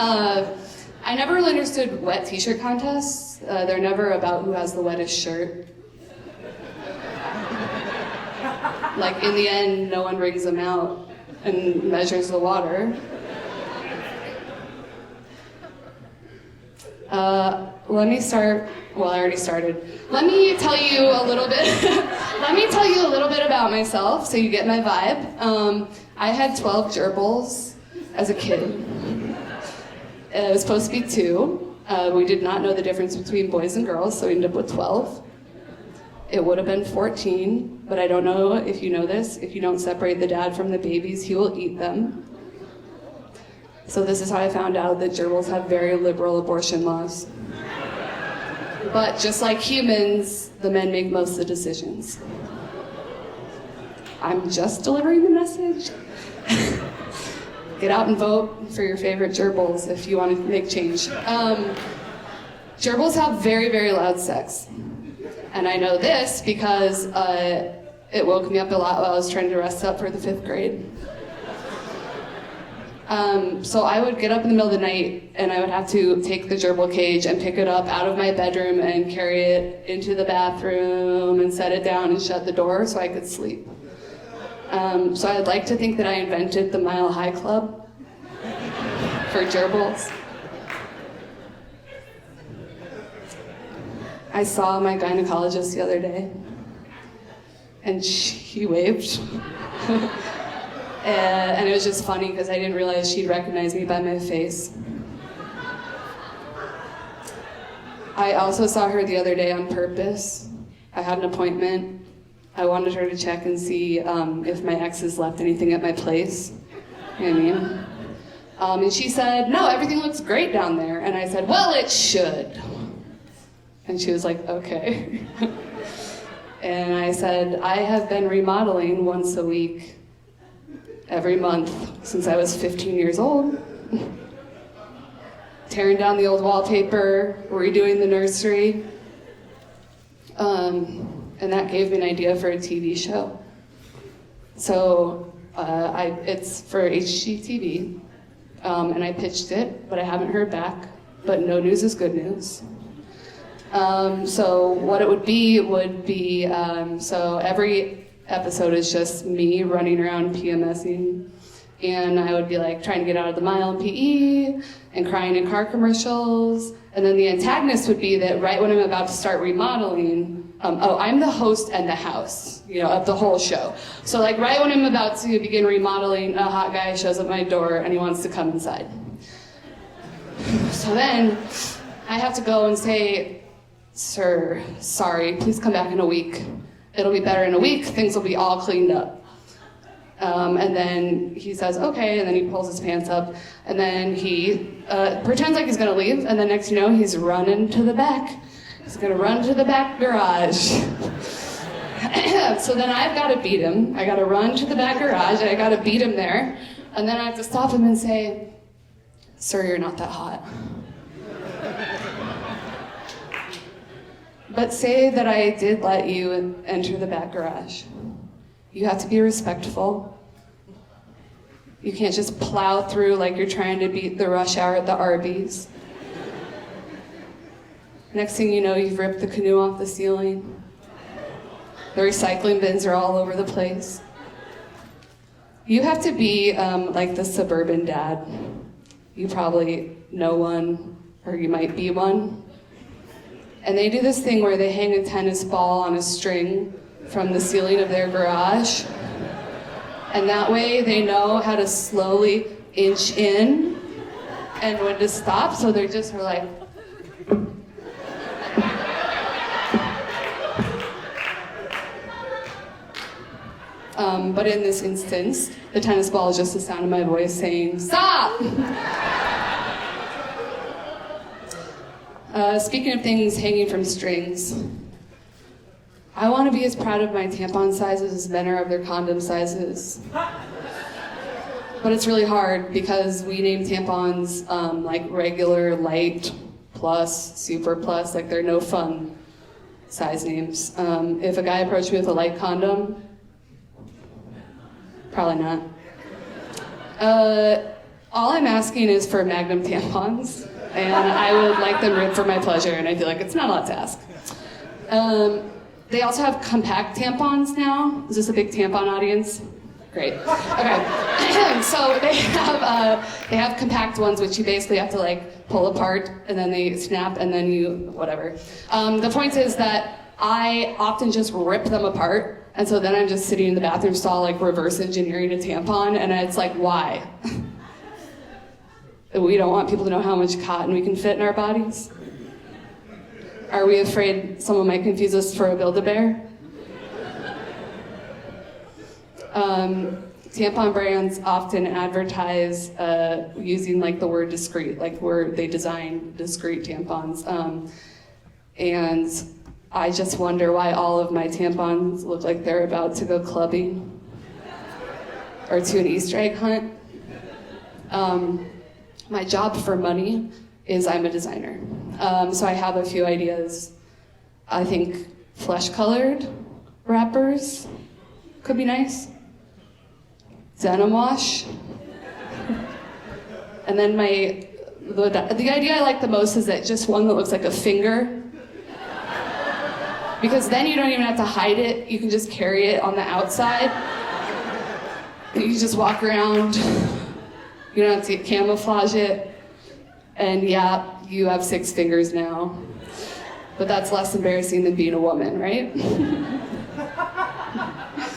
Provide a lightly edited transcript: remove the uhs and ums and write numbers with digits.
I never really understood wet t-shirt contests. They're never about who has the wettest shirt. Like, in the end, no one brings them out and measures the water. Let me start. Well, I already started. Let me tell you a little bit. Let me tell you a little bit about myself, so you get my vibe. I had 12 gerbils as a kid. It was supposed to be 2. We did not know the difference between boys and girls, so we ended up with 12. It would have been 14, but I don't know if you know this. If you don't separate the dad from the babies, he will eat them. So this is how I found out that gerbils have very liberal abortion laws. But just like humans, the men make most of the decisions. I'm just delivering the message. Get out and vote for your favorite gerbils if you want to make change. Gerbils have very, very loud sex. And I know this because it woke me up a lot while I was trying to rest up for the 5th grade. So I would get up in the middle of the night and I would have to take the gerbil cage and pick it up out of my bedroom and carry it into the bathroom and set it down and shut the door so I could sleep. So I'd like to think that I invented the Mile High Club for gerbils. I saw my gynecologist the other day, and she waved. And it was just funny because I didn't realize she'd recognize me by my face. I also saw her the other day on purpose. I had an appointment. I wanted her to check and see if my exes left anything at my place. You know what I mean? And she said, "No, everything looks great down there." And I said, "Well, it should." And she was like, "Okay." And I said, "I have been remodeling once a week, every month, since I was 15 years old. Tearing down the old wallpaper, redoing the nursery." And that gave me an idea for a TV show. So it's for HGTV, and I pitched it, but I haven't heard back. But no news is good news. So what it would be, so every episode is just me running around PMSing, and I would be like trying to get out of the mile in PE and crying in car commercials, and then the antagonist would be that right when I'm about to start remodeling, I'm the host and the house, of the whole show. So like right when I'm about to begin remodeling, a hot guy shows up at my door and he wants to come inside. So then I have to go and say, "Sir, sorry, please come back in a week. It'll be better in a week, things will be all cleaned up." And then he says, "Okay," and then he pulls his pants up, and then he pretends like he's gonna leave, and then next you know, he's running to the back. He's gonna run to the back garage. So then I've gotta beat him. I gotta run to the back garage, I gotta beat him there, and then I have to stop him and say, "Sir, you're not that hot." But say that I did let you enter the back garage. You have to be respectful. You can't just plow through like you're trying to beat the rush hour at the Arby's. Next thing you know, you've ripped the canoe off the ceiling. The recycling bins are all over the place. You have to be like the suburban dad. You probably know one, or you might be one. And they do this thing where they hang a tennis ball on a string from the ceiling of their garage. And that way they know how to slowly inch in and when to stop, so they're just like... But in this instance, the tennis ball is just the sound of my voice saying, "Stop!" Speaking of things hanging from strings, I want to be as proud of my tampon sizes as men are of their condom sizes. But it's really hard because we name tampons like regular, light, plus, super plus, like they're no fun size names. If a guy approached me with a light condom, probably not. All I'm asking is for Magnum tampons, and I would like them ripped for my pleasure, and I feel like it's not a lot to ask. They also have compact tampons now. Is this a big tampon audience? Great. Okay. So they have compact ones, which you basically have to like pull apart, and then they snap, and then you whatever. The point is that I often just rip them apart, and so then I'm just sitting in the bathroom stall like reverse engineering a tampon, and it's like, why? We don't want people to know how much cotton we can fit in our bodies? Are we afraid someone might confuse us for a Build-A-Bear? Tampon brands often advertise using like the word discreet, like where they design discreet tampons. And I just wonder why all of my tampons look like they're about to go clubbing or to an Easter egg hunt. My job for money is I'm a designer. So I have a few ideas. I think flesh-colored wrappers could be nice. Denim wash. And then the idea I like the most is that just one that looks like a finger. Because then you don't even have to hide it. You can just carry it on the outside. You just walk around. You don't have to camouflage it. And yeah, you have 6 fingers now. But that's less embarrassing than being a woman, right?